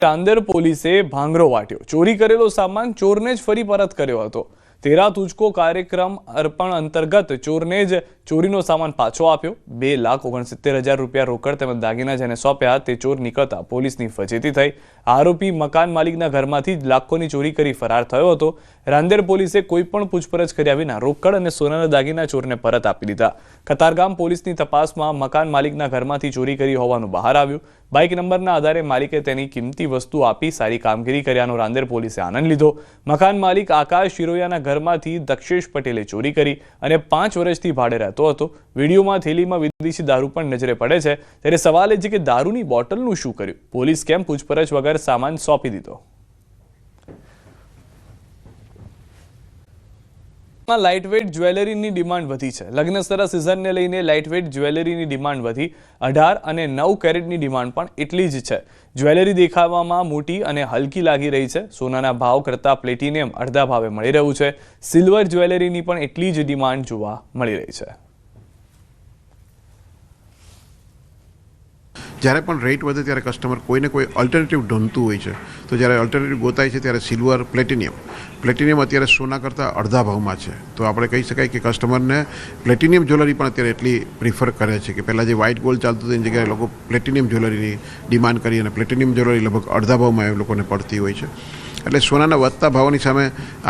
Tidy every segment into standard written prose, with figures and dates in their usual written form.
રાંદેર પોલીસે ભાંગરો વાટ્યો. ચોરી કરેલો સામાન ચોરને જ ફરી પરત કર્યો હતો. તેરા તુજકો કાર્યક્રમ અર્પણ અંતર્ગત ચોરને જ ચોરીનો સામાન પાછો આપ્યો. 2,69,000 રૂપિયા રોકડ તેમજ દાગીના જેને સોંપ્યા તે ચોર નીકળતા પોલીસની ફજેતી થઈ. આરોપી મકાન માલિકના ઘરમાંથી જ લાખોની ચોરી કરી ફરાર થયો હતો. રાંદેર પોલીસે કોઈ પણ પૂછપરછ કર્યા વિના રોકડ અને સોનાના દાગીના ચોરને પરત આપી દીધા. કતારગામ પોલીસની તપાસમાં મકાન માલિકના ઘરમાંથી ચોરી કરી હોવાનું બહાર આવ્યું. બાઇક નંબરના આધારે માલિકે તેની કિંમતી વસ્તુ આપી સારી કામગીરી કર્યાનો રાંદેર પોલીસે આનંદ લીધો. મકાન માલિક આકાશ શિરોયાના ઘરમાંથી દક્ષેશ પટેલે ચોરી કરી અને 5 વર્ષથી ભાડે રહેતો હતો. વિડીયોમાં થેલીમાં વિદેશી દારૂ પણ નજરે પડે છે. ત્યારે સવાલ એ છે કે દારૂની બોટલનું શું કર્યું? પોલીસ કેમ પૂછપરછ વગર સામાન સોંપી દીધો? લાઇટવેટ જ્વેલરીની ડિમાન્ડ વધી છે. લગ્નસરા સિઝનને લઈને લાઇટવેટ જ્વેલરીની ડિમાન્ડ વધી 18 અને 9 કેરેટની ડિમાન્ડ પણ એટલી જ છે. જ્વેલરી દેખાવામાં મોટી અને હલકી લાગી રહી છે. સોનાના ભાવ કરતાં પ્લેટિનિયમ અડધા ભાવે મળી રહ્યું છે. સિલ્વર જ્વેલરીની પણ એટલી જ ડિમાન્ડ જોવા મળી રહી છે. જ્યારે પણ રેટ વધે ત્યારે કસ્ટમર કોઈને કોઈ ઓલ્ટરનેટિવ ઢૂંઢતું હોય છે. તો જ્યારે ઓલ્ટરનેટિવ ગોતાય છે ત્યારે સિલ્વર, પ્લેટિનિયમ અત્યારે સોના કરતાં અડધા ભાવમાં છે. તો આપણે કહી શકાય કે કસ્ટમરને પ્લેટિનિયમ જ્વેલરી પણ અત્યારે એટલી પ્રિફર કરે છે કે પહેલાં જે વ્હાઇટ ગોલ્ડ ચાલતું હતું એની જગ્યાએ લોકો પ્લેટિનિયમ જ્વેલરીની ડિમાન્ડ કરી અને પ્લેટિનિયમ જ્વેલરી લગભગ અડધા ભાવમાં એ લોકોને પડતી હોય છે. એટલે સોનાના વધતા ભાવની સામે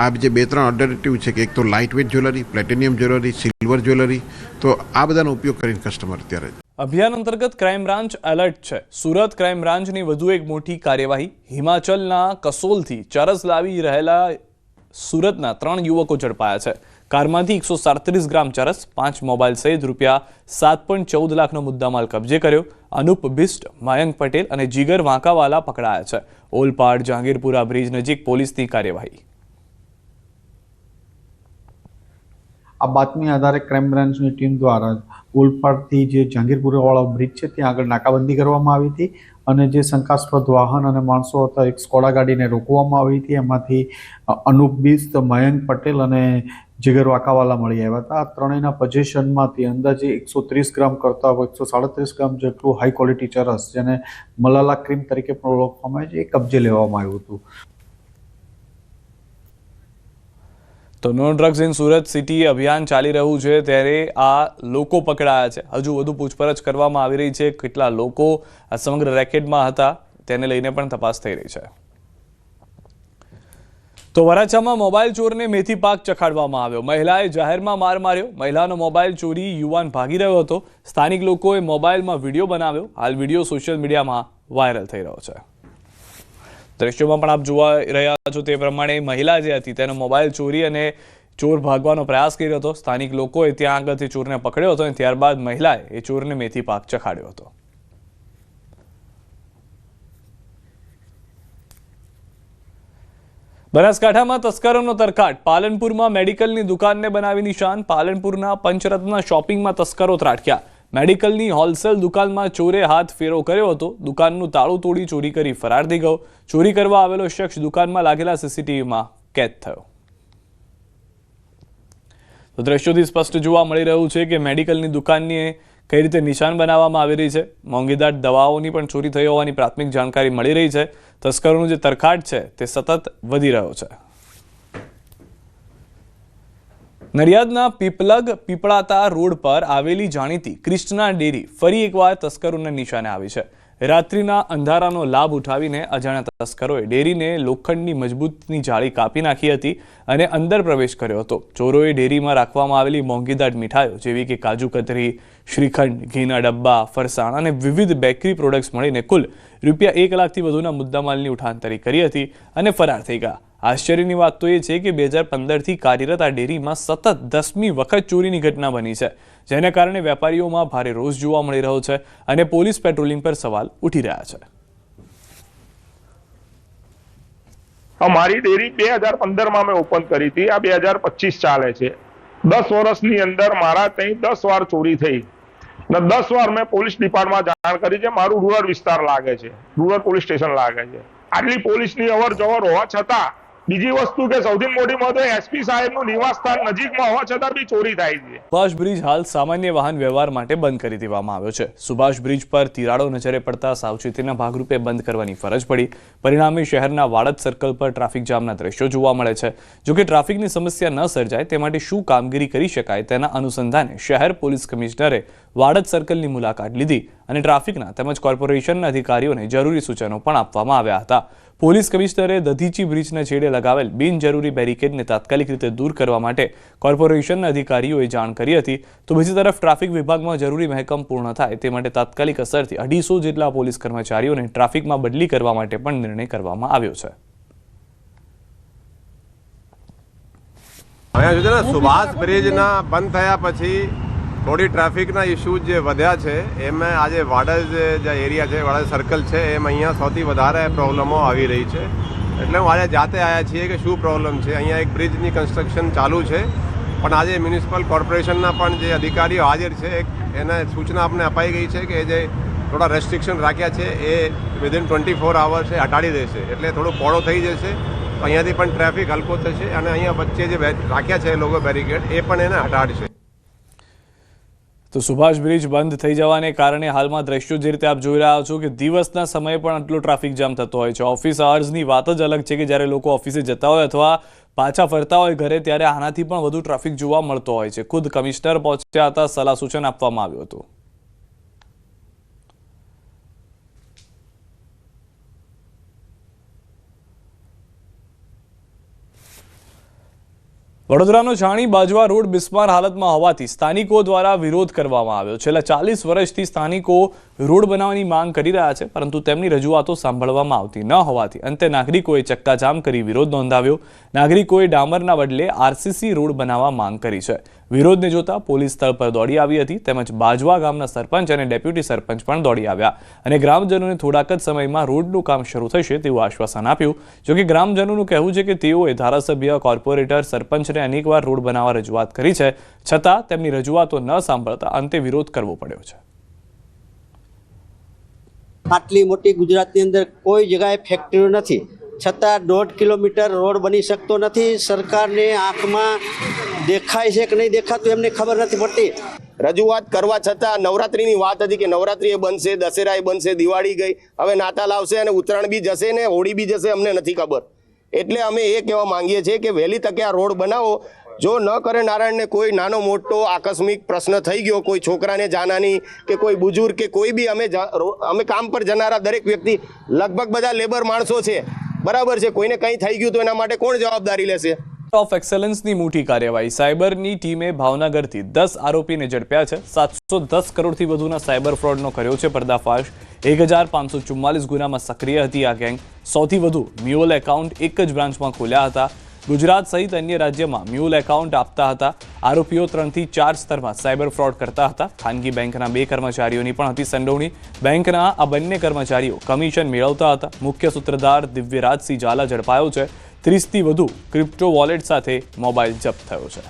આ જે 2-3 ઓલ્ટરનેટિવ છે કે એક તો light weight jewellery, platinum jewellery, silver jewellery, તો આ બધાનો ઉપયોગ કરીને કસ્ટમર અત્યારે અભિયાન અંતર્ગત ક્રાઇમ બ્રાન્ચ એલર્ટ છે. સુરત ક્રાઇમ બ્રાન્ચની વધુ એક મોટી કાર્યવાહી. હિમાચલના કસોલથી ચરસ લાવી રહેલા સુરતના 3 યુવકો ઝડપાયા છે. કારમાંથી 137 ગ્રામ ચરસ, 5 મોબાઈલ સહિત ₹7.14 લાખનો મુદ્દામાલ કબજે કર્યો. અનુપ બિસ્ટ, મયંક પટેલ અને જીગર વાંકાવાલા પકડાયા છે. ઓલપાડ જહાંગીરપુરા બ્રિજ નજીક પોલીસની કાર્યવાહી. આ બાતમી આધારે ક્રાઇમ બ્રાન્ચની ટીમ દ્વારા ઓલપાડથી જે જહાંગીરપુરાવાળો બ્રિજ છે ત્યાં આગળ નાકાબંધી કરવામાં આવી હતી અને જે શંકાસ્પદ વાહન અને માણસો હતા એક સ્કોડા ગાડીને રોકવામાં આવી હતી. એમાંથી અનુપ બિસ્ત, મયંક પટેલ અને જીગર વાંકાવાલા મળી આવ્યા હતા. આ ત્રણેયના પોઝેશનમાંથી અંદાજે 130 ગ્રામ કરતાં 137 ગ્રામ જેટલું હાઈ ક્વોલિટી ચરસ, જેને મલાલા ક્રીમ તરીકે પણ ઓળખવામાં આવે છે, એ કબજે લેવામાં આવ્યું હતું. તો no drugs in Surat city અભિયાન ચાલી રહ્યું છે ત્યારે આ લોકો પકડાયા છે. હજુ વધુ પૂછપરછ કરવામાં આવી રહી છે. કેટલા લોકો આ સમગ્ર રેકેટમાં હતા તેને લઈને પણ તપાસ થઈ રહી છે. તો વરાછામાં મોબાઈલ ચોરને મેથી પાક ચખાડવામાં આવ્યો. મહિલાએ જાહેરમાં માર માર્યો. મહિલાનો મોબાઈલ ચોરી યુવાન ભાગી રહ્યો હતો. સ્થાનિક લોકોએ મોબાઈલમાં વિડીયો બનાવ્યો. હાલ વિડીયો સોશિયલ મીડિયામાં વાયરલ થઈ રહ્યો છે. દ્રશ્યોમાં પણ આપ જોવા રહ્યા છો તે પ્રમાણે મહિલા જે હતી તેનો મોબાઈલ ચોરી અને ચોર ભાગવાનો પ્રયાસ કર્યો હતો. સ્થાનિક લોકોએ ત્યાં આગળથી ચોરને પકડ્યો હતો અને ત્યારબાદ મહિલાએ એ ચોરને મેથી પાક ચખાડ્યો હતો. બનાસકાંઠામાં તસ્કરોનો તરખાટ. પાલનપુરમાં મેડિકલની દુકાનને બનાવી નિશાન. પાલનપુરના પંચરત્ન શોપિંગમાં તસ્કરો ત્રાટક્યા. મેડિકલની હોલસેલ દુકાનમાં ચોરે હાથ ફેરો કર્યો હતો. દુકાનનું તાળું તોડી ચોરી કરી ફરાર થઈ ગયો. ચોરી કરવા આવેલો શખ્સ દુકાનમાં લાગેલા સીસીટીવીમાં કેદ થયો. તો દ્રશ્યોથી સ્પષ્ટ જોવા મળી રહ્યું છે કે મેડિકલની દુકાનની કઈ રીતે નિશાન બનાવવામાં આવી રહી છે. મોંઘીદાટ દવાઓની પણ ચોરી થઈ હોવાની પ્રાથમિક જાણકારી મળી રહી છે. તસ્કરોનું જે તરખાટ છે તે સતત વધી રહ્યો છે. નડિયાદના પીપળાતા રોડ પર આવેલી જાણીતી ક્રિષ્ના ડેરી ફરી એકવાર તસ્કરોના નિશાને આવી છે. રાત્રિના અંધારાનો લાભ ઉઠાવીને અજાણ્યા તસ્કરોએ ડેરીને લોખંડની મજબૂતની જાળી કાપી નાખી હતી અને અંદર પ્રવેશ કર્યો હતો. ચોરોએ ડેરીમાં રાખવામાં આવેલી મોંઘીદાટ મીઠાઈઓ જેવી કે કાજુ કતરી, શ્રીખંડ, ઘીના ડબ્બા, ફરસાણ અને વિવિધ બેકરી પ્રોડક્ટ્સ મળીને કુલ ₹1 લાખથી વધુના મુદ્દામાલની ઉઠાંતરી કરી હતી અને ફરાર થઈ ગયા. આશ્ચર્યની વાત તો એ છે કે 2015થી કાર્યરત આ ડેરીમાં સતત 10મી વખત ચોરીની ઘટના બની છે, જેને કારણે વેપારીઓમાં ભારે રોષ જોવા મળી રહ્યો છે અને પોલીસ પેટ્રોલિંગ પર સવાલ ઉઠી રહ્યા છે. અમારી ડેરી 2015માં મેં ઓપન કરી હતી. આ 2025 ચાલે છે. 10 વર્ષની અંદર મારા ત્યાં 10 વાર ચોરી થઈ ને 10 વાર મેં પોલીસ ડિપાર્ટમેન્ટમાં જાણ કરી છે. મારું રૂરલ વિસ્તાર લાગે છે, રૂરલ પોલીસ સ્ટેશન લાગે છે. આટલી પોલીસની અવર જવર હોવા છતાં બીજી વસ્તુ કે સૌથી મોટી વાત એસપી સાહેબનું નિવાસ સ્થાન નજીકમાં હોવા છતાં બી ચોરી થાય છે. સુભાષ બ્રિજ હાલ સામાન્ય વાહન વ્યવહાર માટે બંધ કરી દેવામાં આવ્યો છે. સુભાષ બ્રિજ પર તિરાડો નજરે પડતા સાવચેતીના ભાગરૂપે બંધ કરવાની ફરજ પડી. પરિણામે શહેરના વાડજ સર્કલ પર ટ્રાફિક જામના દ્રશ્યો જોવા મળે છે. જોકે ટ્રાફિકની સમસ્યા ન સર્જાય તે માટે શું કામગીરી કરી શકાય તેના અનુસંધાને શહેર પોલીસ કમિશનરે વાડજ સર્કલની મુલાકાત લીધી અને ટ્રાફિકના તેમજ કોર્પોરેશનના અધિકારીઓને જરૂરી સૂચનો પણ આપવામાં આવ્યા હતા. પોલીસ કમિશનરે દધીચી બ્રિજના છેડે લગાવેલ બિનજરૂરી બેરિકેડને તાત્કાલિક રીતે દૂર કરવા માટે કોર્પોરેશનના અધિકારીઓએ જાણ કરી હતી. તો બીજી તરફ ટ્રાફિક વિભાગમાં જરૂરી મહેકમ પૂર્ણ થાય તે માટે તાત્કાલિક અસરથી 250 જેટલા પોલીસ કર્મચારીઓને ટ્રાફિકમાં બદલી કરવા માટે પણ નિર્ણય કરવામાં આવ્યો છે. અહીંયા જોઈએ ને સુભાષ બ્રિજના બંધ થયા પછી થોડી ટ્રાફિકના ઇસ્યુઝ જે વધ્યા છે એમાં આજે વાડજ જે એરિયા છે વાડજ સર્કલ છે એમ અહીંયા સૌથી વધારે પ્રોબ્લમો આવી રહી છે. એટલે હું આજે જાતે આવ્યા છીએ કે શું પ્રોબ્લમ છે. અહીંયા એક બ્રિજની કન્સ્ટ્રક્શન ચાલુ છે પણ આજે મ્યુનિસિપલ કોર્પોરેશનના પણ જે અધિકારીઓ હાજર છે એને સૂચના આપને અપાઈ ગઈ છે કે જે થોડા રેસ્ટ્રિક્શન રાખ્યા છે એ વિધિન 24 અવર્સ એ હટાડી દેશે. એટલે થોડું પોળો થઈ જશે. અહીંયાથી પણ ટ્રાફિક હલકો થશે અને અહીંયા વચ્ચે જે રાખ્યા છે લોકો બેરિકેડ એ પણ એને હટાડશે. તો સુભાષ બ્રિજ બંધ થઈ જવાને કારણે હાલમાં દ્રશ્યો જે રીતે આપ જોઈ રહ્યા છો કે દિવસના સમયે પણ આટલો ટ્રાફિક જામ થતો હોય છે. ઓફિસ અવર્સની વાત જ અલગ છે કે જ્યારે લોકો ઓફિસે જતા હોય અથવા પાછા ફરતા હોય ઘરે ત્યારે આનાથી પણ વધુ ટ્રાફિક જોવા મળતો હોય છે. ખુદ કમિશનર પહોંચ્યા હતા, સલાહ સૂચન આપવામાં આવ્યું હતું. વડોદરાનો છાણી બાજવા રોડ બિસ્માર હાલતમાં હોવાથી સ્થાનિકો દ્વારા વિરોધ કરવામાં આવ્યો. છેલ્લા 40 વર્ષથી સ્થાનિકો રોડ બનાવવાની માંગ કરી રહ્યા છે પરંતુ તેમની રજૂઆતો સાંભળવામાં આવતી ન હોવાથી અંતે નાગરિકોએ ચક્કાજામ કરી વિરોધ નોંધાવ્યો. નાગરિકોએ ડામરના બદલે આરસીસી રોડ બનાવવા માંગ કરી છે. વિરોધને જોતા પોલીસ સ્થળ પર દોડી આવી હતી તેમજ બાજવા ગામના સરપંચ અને ડેપ્યુટી સરપંચ પણ દોડી આવ્યા અને ગ્રામજનોને થોડાક જ સમયમાં રોડનું કામ શરૂ થશે તેવું આશ્વાસન આપ્યું. જોકે ગ્રામજનોનું કહેવું છે કે તેઓએ ધારાસભ્ય, કોર્પોરેટર, સરપંચને અનેકવાર રોડ બનાવવા રજૂઆત કરી છે છતાં તેમની રજૂઆતો ન સાંભળતા અંતે વિરોધ કરવો પડ્યો છે. આટલી મોટી ગુજરાતની અંદર કોઈ જગ્યાએ ફેક્ટરીઓ નથી છતાં 1.5 કિલોમીટર રોડ બની શકતો નથી. સરકારને આંખમાં દેખાય છે કે નહીં દેખાતું એમને ખબર નથી પડતી. રજૂઆત કરવા છતાં નવરાત્રીની વાત હતી કે નવરાત્રી એ બનશે, દશેરા એ બનશે, દિવાળી ગઈ, હવે નાતાલ આવશે અને ઉત્તરાયણ બી જશે ને હોળી બી જશે, અમને નથી ખબર. એટલે અમે એ કહેવા માંગીએ છીએ કે વહેલી તકે આ રોડ બનાવો. જો ન કરે નારાયણને કોઈ નાનો મોટો આકસ્મિક પ્રશ્ન થઈ ગયો, કોઈ છોકરાને જાનાની કે કોઈ બુજુર્ગ કે કોઈ બી અમે કામ પર જનારા દરેક વ્યક્તિ લગભગ બધા લેબર માણસો છે, બરાબર છે. કોઈને કંઈ થઈ ગયું તો એના માટે કોણ જવાબદારી લેશે? ઓફ એક્સેલન્સની મોટી કાર્યવાહી. સાયબરની ટીમે ભાવનગરથી 10 આરોપીને ઝડપ્યા છે. 710 કરોડથી વધુના સાયબર ફ્રોડનો કર્યો છે પર્દાફાશ. 1544 ગુનામાં સક્રિય હતી આ ગેંગ. સૌથી વધુ મ્યુઅલ એકાઉન્ટ એક જ બ્રાન્ચમાં ખોલ્યા હતા. ગુજરાત સહિત અન્ય રાજ્યમાં મ્યુઅલ એકાઉન્ટ આપતા હતા. આરોપીઓ 3 થી 4 સ્તરમાં સાયબર ફ્રોડ કરતા હતા. ખાનગી બેંકના 2 કર્મચારીઓની પણ હતી સંડોવણી. બેંકના આ બંને કર્મચારીઓ કમિશન મેળવતા હતા. મુખ્ય સૂત્રધાર દિવ્યરાજસિંહ ઝાલા ઝડપાયો છે. 30 થી વધુ ક્રિપ્ટો વોલેટ સાથે મોબાઈલ જપ્ત થયો છે.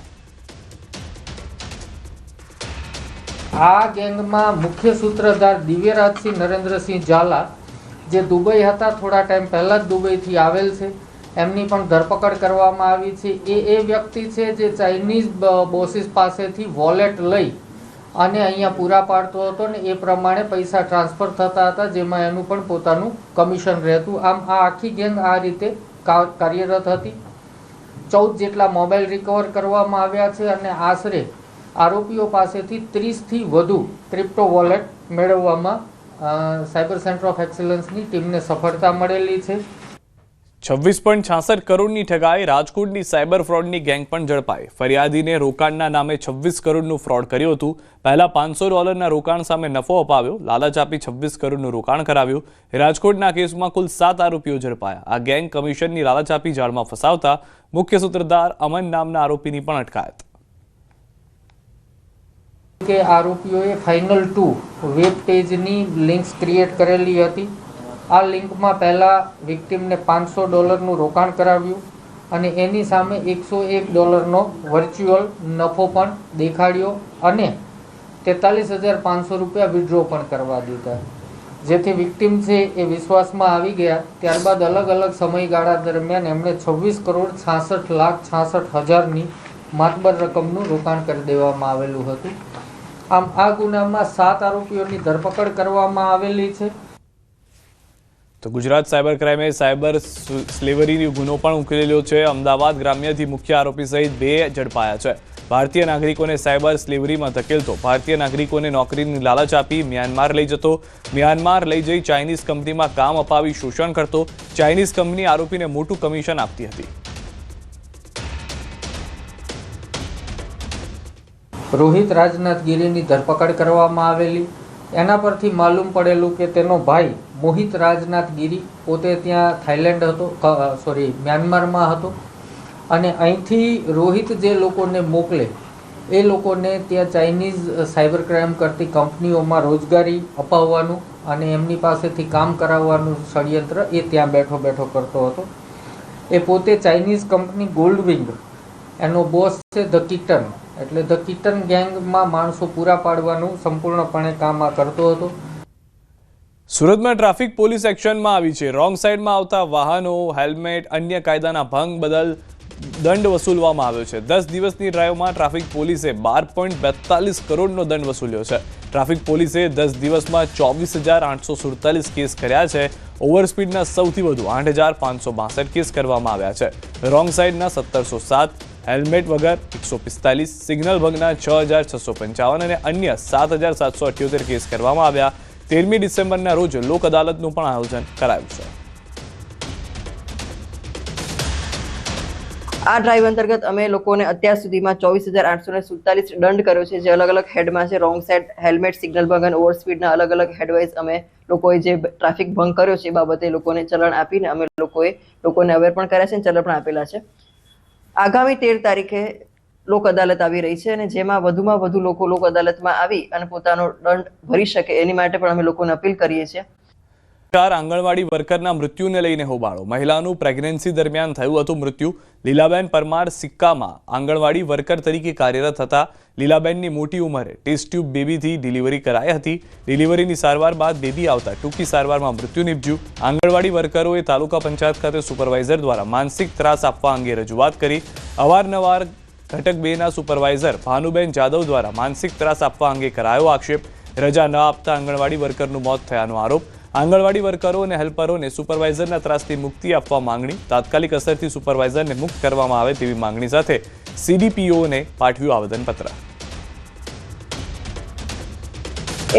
આ ગેંગમાં મુખ્ય સૂત્રધાર દિવ્યરાજસિંહ નરેન્દ્રસિંહ ઝાલા જે દુબઈ હતા, થોડા ટાઈમ પહેલા જ દુબઈથી આવેલ છે, એમની પણ ધરપકડ કરવામાં આવી છે. એ વ્યક્તિ છે જે ચાઇનીઝ બોસીસ પાસેથી વોલેટ લઈ અને અહીંયા પૂરા પાડતો હતો ને એ પ્રમાણે પૈસા ટ્રાન્સફર થતા હતા, જેમાં એનું પણ પોતાનું કમિશન રહેતું. આમ આ આખી ગેંગ આ રીતે કાર્યરત હતી. 14 જેટલા મોબાઈલ રિકવર કરવામાં આવ્યા છે અને આશરે આરોપીઓ પાસેથી 30 થી વધુ ક્રિપ્ટો વોલેટ મેળવવામાં સાયબર સેન્ટર ઓફ એક્સેલન્સની ટીમને સફળતા મળેલી છે. 26.66 કરોડની ઠગાઈ. રાજકોટની સાયબર ફ્રોડની ગેંગ પણ ઝડપાઈ. ફરિયાદીને રોકાણના નામે 26 કરોડનું ફ્રોડ કર્યું હતું. પહેલા $500 રોકાણ સામે નફો અપાવ્યો, લાલચ આપી 26 કરોડનું રોકાણ કરાવ્યું. રાજકોટના કેસમાં કુલ 7 આરોપીઓ ઝડપાયા. આ ગેંગ કમિશનની લાલચ આપી જાળમાં ફસાવતા મુખ્ય સૂત્રધાર અમન નામના આરોપીની પણ અટકાયત. કે આરોપીઓએ ફાઇનલ 2 વેબ પેજની લિંક્સ ક્રિએટ કરેલી હતી. આ લિંકમાં પહેલાં વિક્ટિમને $500નું રોકાણ કરાવ્યું અને એની સામે $101નો વર્ચ્યુઅલ નફો પણ દેખાડ્યો અને 43,500 રૂપિયા વિડ્રો પણ કરવા દીધા. જેથી વિક્ટીમ છે એ વિશ્વાસમાં આવી ગયા. ત્યારબાદ અલગ અલગ સમયગાળા દરમિયાન એમણે 26,66,66,000ની માતબર રકમનું રોકાણ કરી દેવામાં આવેલું હતું. આમ આ ગુનામાં 7 આરોપીઓની ધરપકડ કરવામાં આવેલી છે. તો ગુજરાત સાયબર ક્રાઇમે સાયબર સ્લેવરીનો ગુનો પણ ઉકેલેલો છે. અમદાવાદ ગ્રામ્યથી મુખ્ય આરોપી સહિત 2 ઝડપાયા છે. ભારતીય નાગરિકોને સાયબર સ્લેવરીમાં ધકેલતો, ભારતીય નાગરિકોને નોકરીની લાલચ આપી મ્યાનમાર લઈ જતો, મ્યાનમાર લઈ જઈ ચાઇનીઝ કંપનીમાં કામ અપાવી શોષણ કરતો, ચાઇનીઝ કંપની આરોપીને મોટું કમિશન આપતી હતી. રોહિત રાજનાથ ગીરીની ધરપકડ કરવામાં આવેલી. એના પરથી માલુમ પડેલું કે તેનો ભાઈ મોહિત રાજનાથ ગીરી પોતે ત્યાં થાઈલેન્ડ હતો, મ્યાનમારમાં હતો અને અહીંથી રોહિત જે લોકોને મોકલે એ લોકોને ત્યાં ચાઇનીઝ સાયબર ક્રાઇમ કરતી કંપનીઓમાં રોજગારી અપાવવાનું અને એમની પાસેથી કામ કરાવવાનું ષડયંત્ર એ ત્યાં બેઠો બેઠો કરતો હતો. એ પોતે ચાઇનીઝ કંપની ગોલ્ડવિંગ એનો બોસ છે ધ કિટન, એટલે ધ કિટન ગેંગમાં માણસો પૂરા પાડવાનું સંપૂર્ણપણે કામ આ કરતો હતો. સુરતમાં ટ્રાફિક પોલીસ એક્શનમાં આવી છે. રોંગ સાઈડમાં આવતા વાહનો, હેલ્મેટ, અન્ય કાયદાના ભંગ બદલ દંડ વસૂલવામાં આવ્યો છે. 10 દિવસની ડ્રાઈવમાં ટ્રાફિક પોલીસે 12.42 કરોડનો દંડ વસૂલ્યો છે. ટ્રાફિક પોલીસે 10 દિવસમાં 24,847 કેસ કર્યા છે. ઓવરસ્પીડના સૌથી વધુ 8,562 કેસ કરવામાં આવ્યા છે. રોંગ સાઈડના 1,707, હેલ્મેટ વગર 145, સિગ્નલ ભંગના 6,655 અને અન્ય 7,778 કેસ કરવામાં આવ્યા. 13મી ડિસેમ્બરના રોજ લોક અદાલતનું પણ આયોજન કરાયું છે. આ ડ્રાઈવ અંતર્ગત અમે લોકોને અત્યાર સુધીમાં 24,847 દંડ કર્યો છે, જે અલગ અલગ હેડમાં છે. રોંગ સાઈડ, હેલ્મેટ, સિગ્નલ ભંગ અને ઓવરસ્પીડના અલગ અલગ હેડવાઇઝ અમે લોકોએ જે ટ્રાફિક ભંગ કર્યો છે એ બાબતે લોકોને ચલણ આપીને અમે લોકોને અવેર પણ કર્યા છે અને ચલણ પણ આપેલા છે. આગામી 13 તારીખે લોક અદાલત આવી રહી છે અને જેમાં વધુમાં વધુ લોકો લોક અદાલતમાં આવી અને પોતાનો દંડ ભરી શકે એની માટે પણ અમે લોકોને અપીલ કરીએ છીએ. આંગણવાડી વર્કરના મૃત્યુને લઈને હોબાળો. મહિલાનું પ્રેગ્નન્સી દરમિયાન થયું હતું મૃત્યુ. લીલાબેન પરમાર સિક્કામાં આંગણવાડી વર્કર તરીકે કાર્યરત હતા. લીલાબેનની મોટી ઉંમરે ટેસ્ટ ટ્યુબ બેબીથી ડિલિવરી કરાઈ હતી. ડિલિવરીની સારવાર બાદ બેબી આવતા ટૂંકી સારવારમાં મૃત્યુ નીપજ્યું. આંગણવાડી વર્કરોએ તાલુકા પંચાયત ખાતે સુપરવાઇઝર દ્વારા માનસિક ત્રાસ આપવા અંગે રજૂઆત કરી. અવારનવાર ઘટક 2ના સુપરવાઇઝર ભાનુબેન જાદવ દ્વારા માનસિક ત્રાસ આપવા અંગે કરાયો આક્ષેપ. રજા ન આપતા આંગણવાડી વર્કરનું મોત થયાનો આરોપ. આંગણવાડી વર્કરો અને હેલ્પરોને સુપરવાઇઝરના ત્રાસથી મુક્તિ આપવા માંગણી. તાત્કાલિક અસરથી સુપરવાઇઝરને મુક્ત કરવામાં આવે તેવી માંગણી સાથે CDPOને પાઠવ્યું આવેદનપત્ર.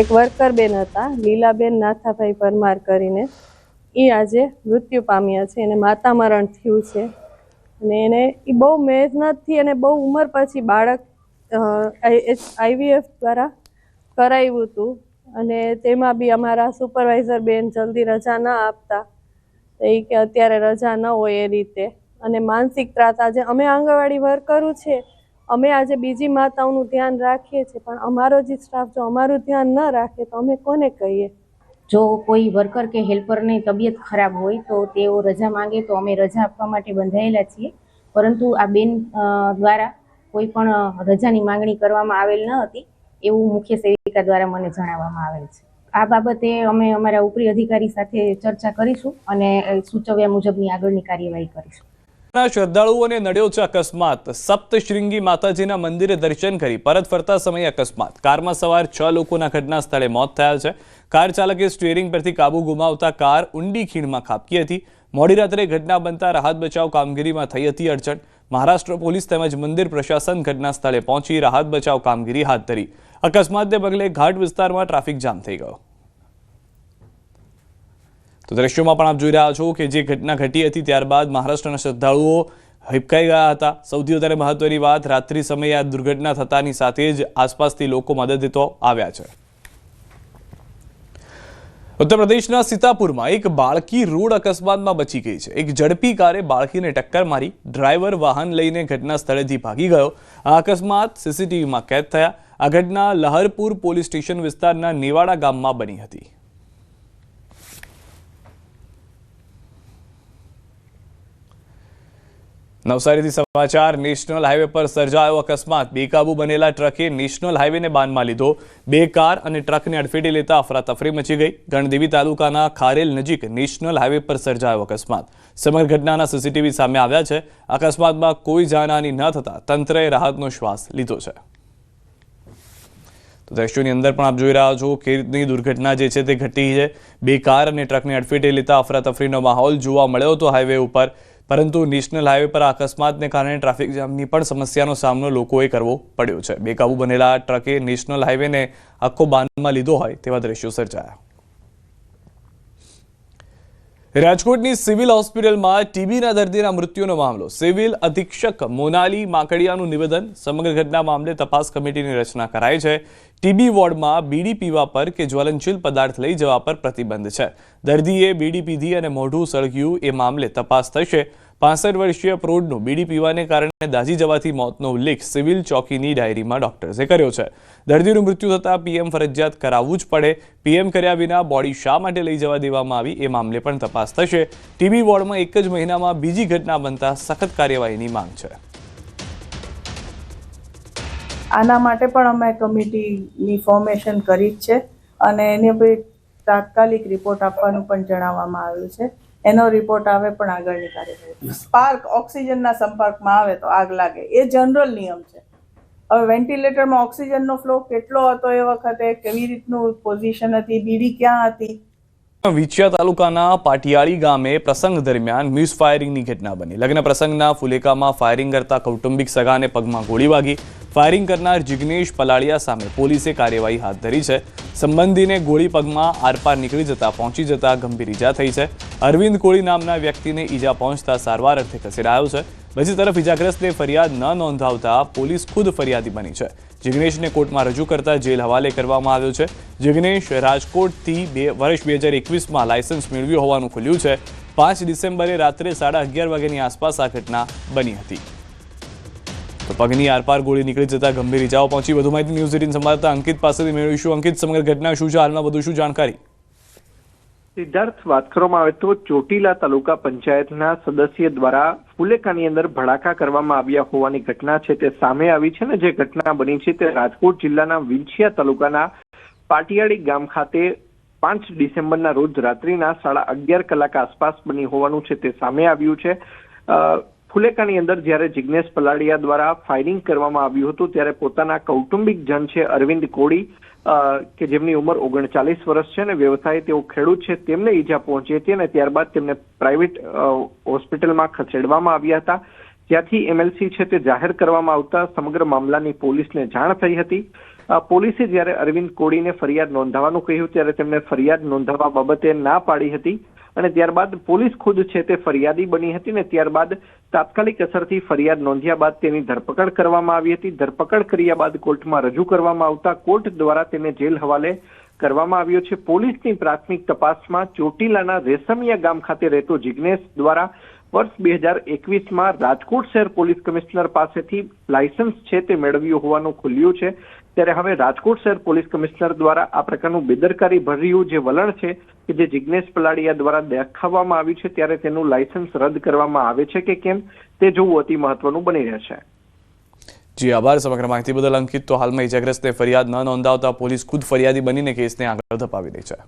એક વર્કર બેન હતા, લીલાબેન નાથાભાઈ પરમાર કરીને, એ આજે મૃત્યુ પામ્યા છે. એને માતા મરણ થયું છે અને એને એ બહુ મહેનતથી અને બહુ ઉંમર પછી બાળક IVF દ્વારા કરાવ્યું હતું અને તેમાં બી અમારા સુપરવાઇઝર બેન જલ્દી રજા ના આપતા, એ કે અત્યારે રજા ન હોય એ રીતે. અને માનસિક ત્રાસ, આજે અમે આંગણવાડી વર્કરો છે, અમે આજે બીજી માતાઓનું ધ્યાન રાખીએ છીએ, પણ અમારો જે સ્ટાફ જો અમારું ધ્યાન ન રાખે તો અમે કોને કહીએ? જો કોઈ વર્કર કે હેલ્પરની તબિયત ખરાબ હોય તો તેઓ રજા માંગે તો અમે રજા આપવા માટે બંધાયેલા છીએ, પરંતુ આ બેન દ્વારા કોઈ પણ રજાની માંગણી કરવામાં આવેલ ન હતી એવું મુખ્ય સેવિકા દ્વારા મને જણાવવામાં આવેલ છે. આ બાબતે અમે અમારા ઉપરી અધિકારી સાથે ચર્ચા કરીશું અને સૂચવ્યા મુજબની આગળની કાર્યવાહી કરીશું. શ્રદ્ધાળુઓને નડ્યો છે અકસ્માત. સપ્તશૃંગી માતાજીના મંદિરે દર્શન કરી પરત ફરતા સમયે અકસ્માત. કારમાં સવાર 6 લોકોના ઘટના સ્થળે મોત થયા છે. કાર ચાલકે સ્ટીયરિંગ પરથી કાબુ ગુમાવતા કાર ઊંડી ખીણમાં ખાબકી હતી. મોડી રાત્રે ઘટના બનતા રાહત બચાવ કામગીરીમાં થઈ હતી અડચણ. મહારાષ્ટ્ર પોલીસ તેમજ મંદિર પ્રશાસન ઘટના સ્થળે પહોંચી રાહત બચાવ કામગીરી હાથ ધરી. અકસ્માતને પગલે ઘાટ વિસ્તારમાં ટ્રાફિક જામ થઈ ગયો. તો દ્રશ્યોમાં પણ આપ જોઈ રહ્યા છો કે જે ઘટના ઘટી હતી ત્યારબાદ મહારાષ્ટ્રના શ્રદ્ધાળુઓ હિબકાઈ ગયા હતા. સૌથી વધારે મહત્વની વાત, રાત્રિ સમયે આ દુર્ઘટના થતાની સાથે જ આસપાસથી લોકો મદદ હેતુ આવ્યા છે. ઉત્તર પ્રદેશના સીતાપુરમાં એક બાળકી રોડ અકસ્માતમાં બચી ગઈ છે. એક ઝડપી કારે બાળકીને ટક્કર મારી. ડ્રાઈવર વાહન લઈને ઘટના સ્થળેથી ભાગી ગયો. આ અકસ્માત CCTVમાં કેદ થયા. આ ઘટના લહરપુર પોલીસ સ્ટેશન વિસ્તારના નેવાડા ગામમાં બની હતી. નવસારીથી સમાચાર. નેશનલ હાઈવે પર સર્જાયો અકસ્માત. બેકાબુ બનેલા ટ્રકે નેશનલ હાઈવેને બાનમાં લીધો. 2 કાર અને ટ્રકને અડફેટે લેતા અફરાતફરી મચી ગઈ. ગણદેવી તાલુકાના ખારેલ નજીક નેશનલ હાઈવે પર સર્જાયો અકસ્માત. સમગ્ર ઘટનાના સીસીટીવી સામે આવ્યા છે. અકસ્માતમાં કોઈ જાનહાની ન થતા તંત્રએ રાહતનો શ્વાસ લીધો છે. તો દ્રશ્યોની અંદર પણ આપ જોઈ રહ્યા છો કે રીતની દુર્ઘટના જે છે તે ઘટી છે. 2 કાર અને ટ્રકને અડફેટે લેતા અફરાતફરીનો માહોલ જોવા મળ્યો હતો હાઈવે ઉપર. પરંતુ નેશનલ હાઈવે પર અકસ્માતને કારણે ટ્રાફિક જામની પણ સમસ્યાનો સામનો લોકોએ કરવો પડ્યો છે. બેકાબુ બનેલા ટ્રકે નેશનલ હાઈવેને આખો બાનમાં લીધો હોય તેવા દ્રશ્યો સર્જાયા. રાજકોટની સિવિલ હોસ્પિટલમાં ટીબીના દર્દીના મૃત્યુનો મામલો. સિવિલ અધિક્ષક મોનાલી માકડિયાનું નિવેદન. સમગ્ર ઘટના મામલે તપાસ કમિટીની રચના કરાઈ છે. ટીબી વોર્ડમાં બીડી પીવા પર કે જ્વલનશીલ પદાર્થ લઈ જવા પર પ્રતિબંધ છે. દર્દીએ બીડી પીધી અને મોઢું સળગ્યું એ મામલે તપાસ થશે. 65 વર્ષીય પ્રૌઢનું બીડી પીવાને કારણે દાઝી જવાથી મોતનો ઉલ્લેખ સિવિલ ચોકીની ડાયરીમાં ડોક્ટર્સે કર્યો છે. દર્દીનું મૃત્યુ થતાં પીએમ ફરજિયાત કરાવવું જ પડે. પીએમ કર્યા વિના બોડી શા માટે લઈ જવા દેવામાં આવી એ મામલે પણ તપાસ થશે. ટીબી વોર્ડમાં એક જ મહિનામાં બીજી ઘટના બનતા સખત કાર્યવાહીની માંગ છે. આના માટે પણ અમે કમિટીની ફોર્મેશન કરી જ છે અને એને તાત્કાલિક રિપોર્ટ આપવાનું પણ જણાવવામાં આવ્યું છે. એનો રિપોર્ટ આવે પણ આગળની કાર્યવાહી. સ્પાર્ક ઓક્સિજનના સંપર્કમાં આવે તો આગ લાગે, એ જનરલ નિયમ છે. હવે વેન્ટિલેટરમાં ઓક્સિજનનો ફ્લો કેટલો હતો એ વખતે, કેવી રીતનું પોઝિશન હતી, બીડી ક્યાં હતી. વિછિયા તાલુકાના પાટિયાળી ગામે પ્રસંગ દરમિયાન મિસફાયરિંગની ઘટના બની. લગ્ન પ્રસંગના ફુલેકામાં ફાયરિંગ કરતા કૌટુંબિક સગાને પગમાં ગોળી વાગી. ફાયરિંગ કરનાર જિગ્નેશ પલાળિયા સામે પોલીસે કાર્યવાહી હાથ ધરી છે. સંબંધીને ગોળી પગમાં આરપાર નીકળી જતા પહોંચી જતા ગંભીર ઈજા થઈ છે. અરવિંદ કોળી નામના વ્યક્તિને ઈજા પહોંચતા સારવાર અર્થે ખસેડાયો છે. બીજી તરફ ઈજાગ્રસ્તને ફરિયાદ ન નોંધાવતા પોલીસ ખુદ ફરિયાદી બની છે. જિગ્નેશને કોર્ટમાં રજૂ કરતા જેલ હવાલે કરવામાં આવ્યો છે. જિગ્નેશ રાજકોટથી વર્ષ 2021માં લાયસન્સ મેળવ્યું હોવાનું ખુલ્યું છે. 5 ડિસેમ્બરે રાત્રે 11:30 વાગ્યાની આસપાસ આ ઘટના બની હતી. તો પગની આરપાર ગોળી નીકળી જતા ગંભીર ઈજાઓ પહોંચી. વધુ માહિતી ન્યૂઝ 18 સંવાદદાતા અંકિત પાસેથી મેળવીશું. અંકિત, સમગ્ર ઘટના શું છે, હાલમાં વધુ શું જાણકારી? સિદ્ધાર્થ, વાત કરવામાં આવે તો ચોટીલા તાલુકા પંચાયતના સદસ્ય દ્વારા ફુલેકાની અંદર ભડાકા કરવામાં આવ્યા હોવાની ઘટના છે તે સામે આવી છે. ને જે ઘટના બની છે તે રાજકોટ જિલ્લાના વિછિયા તાલુકાના પાટિયાળી ગામ ખાતે 5 ડિસેમ્બરના રોજ રાત્રિના 11:30 કલાક આસપાસ બની હોવાનું છે તે સામે આવ્યું છે. ફુલેકાની અંદર જ્યારે જિગ્નેશ પલાડિયા દ્વારા ફાયરિંગ કરવામાં આવ્યું હતું ત્યારે પોતાના કૌટુંબિક જન છે અરવિંદ કોળી કે જેમની ઉંમર 39 વર્ષ છે અને વ્યવસાય તેઓ ખેડૂત છે, તેમને ઈજા પહોંચી હતી અને ત્યારબાદ તેમને પ્રાઇવેટ હોસ્પિટલમાં ખસેડવામાં આવ્યા હતા. જ્યાંથી એમએલસી છે તે જાહેર કરવામાં આવતા સમગ્ર મામલાની પોલીસને જાણ થઈ હતી. પોલીસે જ્યારે અરવિંદ કોળીને ફરિયાદ નોંધાવવાનું કહ્યું ત્યારે તેમણે ફરિયાદ નોંધાવવા બાબતે ના પાડી હતી અને ત્યારબાદ પોલીસ ખુદ છે તે ફરિયાદી બની હતી ને ત્યારબાદ તાત્કાલિક અસરથી ફરિયાદ નોંધ્યા બાદ તેની ધરપકડ કરવામાં આવી હતી. ધરપકડ કર્યા બાદ કોર્ટમાં રજૂ કરવામાં આવતા કોર્ટ દ્વારા તેને જેલ હવાલે કરવામાં આવ્યો છે. પોલીસની પ્રાથમિક તપાસમાં ચોટીલાના રેશમિયા ગામ ખાતે રહેતો જિગ્નેશ દ્વારા વર્ષ 2021માં રાજકોટ શહેર પોલીસ કમિશનર પાસેથી લાયસન્સ છે તે મેળવ્યું હોવાનું ખુલ્યું છે. ત્યારે હવે રાજકોટ શહેર પોલીસ કમિશનર દ્વારા આ પ્રકારનું બેદરકારી ભર્યું જે વલણ છે કે જે જિગ્નેશ પલાડિયા દ્વારા દેખાડવામાં આવ્યું છે ત્યારે તેનું લાયસન્સ રદ કરવામાં આવે છે કે કેમ તે જોવું અતિ મહત્વનું બની રહેશે. જી આભાર સમગ્ર માહિતી બદલ અંકિત. તો હાલમાં ઈજાગ્રસ્તને ફરિયાદ ન નોંધાવતા પોલીસ ખુદ ફરિયાદી બનીને કેસને આગળ ધપાવી રહી છે.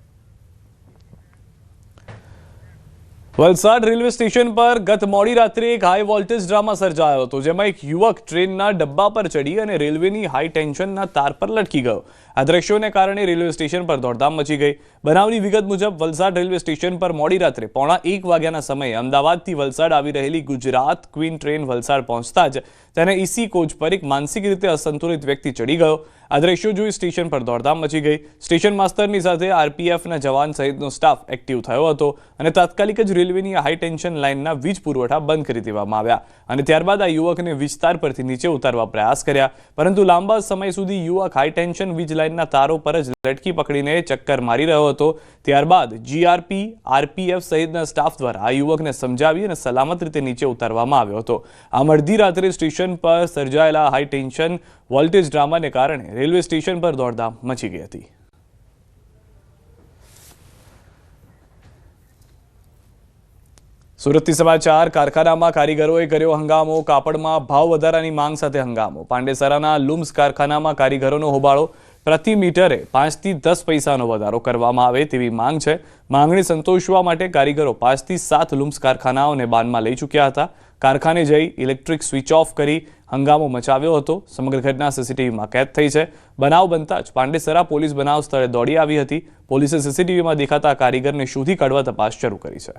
વલસાડ રેલવે સ્ટેશન પર ગત મોડી રાત્રે એક હાઈ વોલ્ટેજ ડ્રામા સર્જાયો હતો, જેમાં એક યુવક ટ્રેનના ડબ્બા પર ચડી અને રેલવેની હાઈ ટેન્શનના તાર પર લટકી ગયો. આ દ્રશ્યોને કારણે રેલવે સ્ટેશન પર દોડધામ મચી ગઈ. બનાવની વિગત મુજબ વલસાડ રેલવે સ્ટેશન પર મોડી રાત્રે 1:15 વાગ્યાના સમયે અમદાવાદથી વલસાડ આવી રહેલી ગુજરાત ક્વીન ટ્રેન વલસાડ પહોંચતા જ તેને ઈસી કોચ પર એક માનસિક રીતે અસંતુલિત વ્યક્તિ ચડી ગયો. આ દ્રશ્યો જોઈ સ્ટેશન પર દોડધામ મચી ગઈ. સ્ટેશન માસ્તરની સાથે આરપીએફના જવાન સહિતનો સ્ટાફ એક્ટિવ થયો હતો અને તાત્કાલિક જ રેલવેની હાઈ ટેન્શન લાઇનના વીજ પુરવઠા બંધ કરી દેવામાં આવ્યા અને ત્યારબાદ આ યુવકને વીજતાર પરથી નીચે ઉતારવા પ્રયાસ કર્યા, પરંતુ લાંબા સમય સુધી યુવક હાઈ ટેન્શન વીજ લાઇનના તારો પર જ લટકી પકડીને ચક્કર મારી રહ્યો હતો. ત્યારબાદ જીઆરપી, આરપીએફ સહિતના સ્ટાફ દ્વારા આ યુવકને સમજાવી અને સલામત રીતે નીચે ઉતારવામાં આવ્યો હતો. આમ અડધી રાત્રે સ્ટેશન પર સર્જાયેલા હાઈ ટેન્શન વોલ્ટેજ ડ્રામાને કારણે રેલવે સ્ટેશન પર દોડધામ મચી ગઈ હતી. સુરતથી સમાચાર. કારખાનામાં કારીગરોએ કર્યો હંગામો. કાપડમાં ભાવ વધારાની માંગ સાથે હંગામો. પાંડેસરાના લુમ્સ કારખાનામાં કારીગરોનો હોબાળો. પ્રતિ મીટરે 5 થી 10 પૈસાનો વધારો કરવામાં આવે તેવી માંગ છે. માંગણી સંતોષવા માટે કારીગરો 5 થી 7 લુમ્સ કારખાનાઓને બાનમાં લઈ ચૂક્યા હતા. કારખાને જઈ ઇલેક્ટ્રિક સ્વિચ ઓફ કરી હંગામો મચાવ્યો હતો. સમગ્ર ઘટના સીસીટીવીમાં કેદ થઈ છે. બનાવ બનતા જ પાંડેસરા પોલીસ બનાવ સ્થળે દોડી આવી હતી. પોલીસે સીસીટીવીમાં દેખાતા કારીગરને શોધી કાઢવા તપાસ શરૂ કરી છે.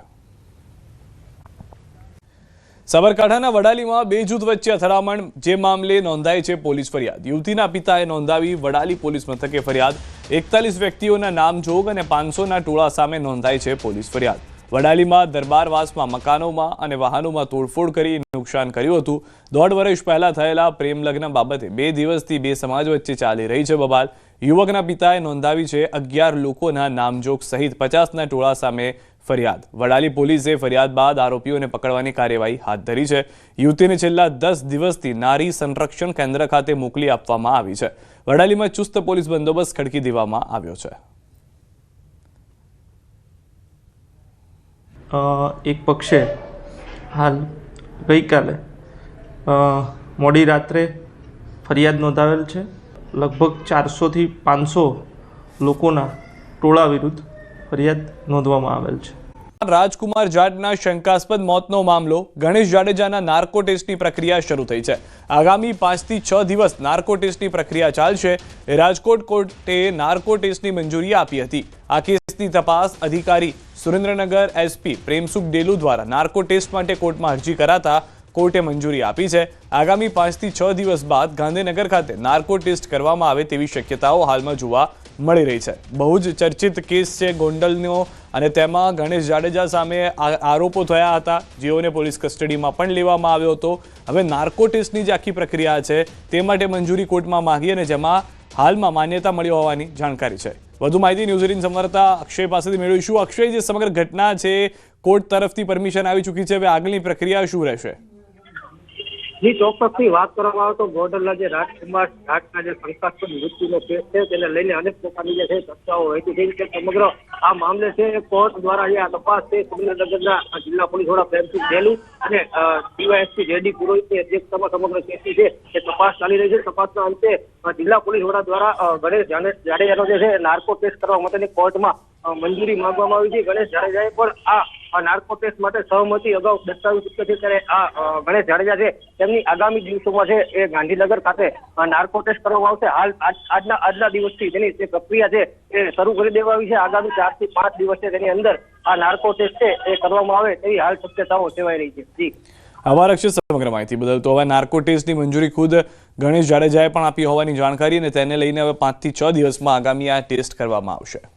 સાબરકાંઠાના વડાલીમાં બે જૂથ વચ્ચે અથડામણ. જે મામલે નોંધાઈ છે પોલીસ ફરિયાદ. યુવતીના પિતાએ નોંધાવી વડાલી પોલીસ મથકે ફરિયાદ. 41 વ્યક્તિઓના નામજોગ અને 500ના ટોળા સામે નોંધાઈ છે પોલીસ ફરિયાદ. વડાલીમાં દરબારવાસમાં મકાનોમાં અને વાહનોમાં તોડફોડ કરી નુકસાન કર્યું હતું. 1.5 વર્ષ પહેલા થયેલા પ્રેમ લગ્ન બાબતે 2 દિવસથી બે સમાજ વચ્ચે ચાલી રહી છે બબાલ. યુવકના પિતાએ નોંધાવી છે 11 લોકોના નામજોગ સહિત 50ના ટોળા સામે ફરિયાદ. વડાલી પોલીસે ફરિયાદ બાદ આરોપીઓને પકડવાની કાર્યવાહી હાથ ધરી છે. યુવતીને છેલ્લા 10 દિવસથી નારી સંરક્ષણ કેન્દ્ર ખાતે મોકલી આપવામાં આવી છે. વડાલીમાં ચુસ્ત પોલીસ બંદોબસ્ત ખડકી દેવામાં આવ્યો છે. એક પક્ષે હાલ ગઈકાલે મોડી રાત્રે ફરિયાદ નોંધાવેલ છે. લગભગ 400થી 500 લોકોના ટોળા વિરુદ્ધ ફરિયાદ નોંધવામાં આવેલ છે. રાજકુમાર જાટના શંકાસ્પદ મોતનો મામલો. ગણેશ જાડેજાના નાર્કો ટેસ્ટની પ્રક્રિયા શરૂ થઈ છે. આગામી 5 થી 6 દિવસ નાર્કો ટેસ્ટની પ્રક્રિયા ચાલશે. રાજકોટ કોર્ટે નાર્કો ટેસ્ટની મંજૂરી આપી હતી. આ કેસની તપાસ અધિકારી સુરેન્દ્રનગર એસપી પ્રેમસુખ ડેલુ દ્વારા નાર્કો ટેસ્ટ માટે કોર્ટમાં અરજી કરાતા કોર્ટે મંજૂરી આપી છે. આગામી 5 થી 6 દિવસ બાદ ગાંધીનગર ખાતે નાર્કો ટેસ્ટ કરવામાં આવે તેવી શક્યતાઓ હાલમાં જોવા મળી રહી છે. બહુ જ ચર્ચિત કેસ છે ગોંડલનો અને તેમાં ગણેશ જાડેજા સામે આરોપો થયા હતા, જેઓને પોલીસ કસ્ટડીમાં પણ લેવામાં આવ્યો હતો. હવે નાર્કો ટેસ્ટની જે આખી પ્રક્રિયા છે તે માટે મંજૂરી કોર્ટમાં માંગી અને જેમાં હાલમાં માન્યતા મળી હોવાની જાણકારી છે. વધુ માહિતી ન્યૂઝ 18 સંવાદદાતા અક્ષય પાસેથી મેળવીશું. અક્ષય, જે સમગ્ર ઘટના છે કોર્ટ તરફથી પરમિશન આવી ચૂકી છે, હવે આગળની પ્રક્રિયા શું રહેશે? જી, ચોક્કસથી વાત કરવામાં આવે તો ગોંડલના જે રાજકુમાર જાટના જે શંકાસ્પદ મૃત્યુનો કેસ છે તેને લઈને અનેક પ્રકારની જે છે ચર્ચાઓ વહેતી થઈ છે. સમગ્ર આ મામલે છે કોર્ટ દ્વારા જે આ તપાસ છે સુરેન્દ્રનગરના જિલ્લા પોલીસ વડા પ્રેમસિંહ ડેલુ અને ડીવાયએસપી જેડી પુરોહિતની અધ્યક્ષતામાં સમગ્ર કેસની છે એ તપાસ ચાલી રહી છે. તપાસના અંતે જિલ્લા પોલીસ વડા દ્વારા ગણેશ જાડેજાનો જે છે નાર્કો ટેસ્ટ કરવા માટેની કોર્ટમાં મંજૂરી માંગવામાં આવી છે. ગણેશ જાડેજાએ પણ આ નાર્કો ટેસ્ટ માટે સહમતિ અગાઉ દર્શાવી ચૂક્યા છે. ત્યારે આ ગણેશ જાડેજા છે તેમની આગામી દિવસોમાં છે એ ગાંધીનગર ખાતે નાર્કો ટેસ્ટ કરવામાં આવશે. હાલ આજના દિવસથી તેની જે પ્રક્રિયા છે એ શરૂ કરી દેવામાં આવી છે. આગામી 4 થી 5 દિવસ છે તેની અંદર આ નાર્કો ટેસ્ટ છે એ કરવામાં આવે તેવી હાલ શક્યતાઓ સેવાઈ રહી છે. જી, આભાર અક્ષય સમગ્ર માહિતી બદલ. તો હવે નાર્કો ટેસ્ટની મંજૂરી ખુદ ગણેશ જાડેજાએ પણ આપી હોવાની જાણકારી અને તેને લઈને હવે 5 થી 6 દિવસમાં આગામી આ ટેસ્ટ કરવામાં આવશે.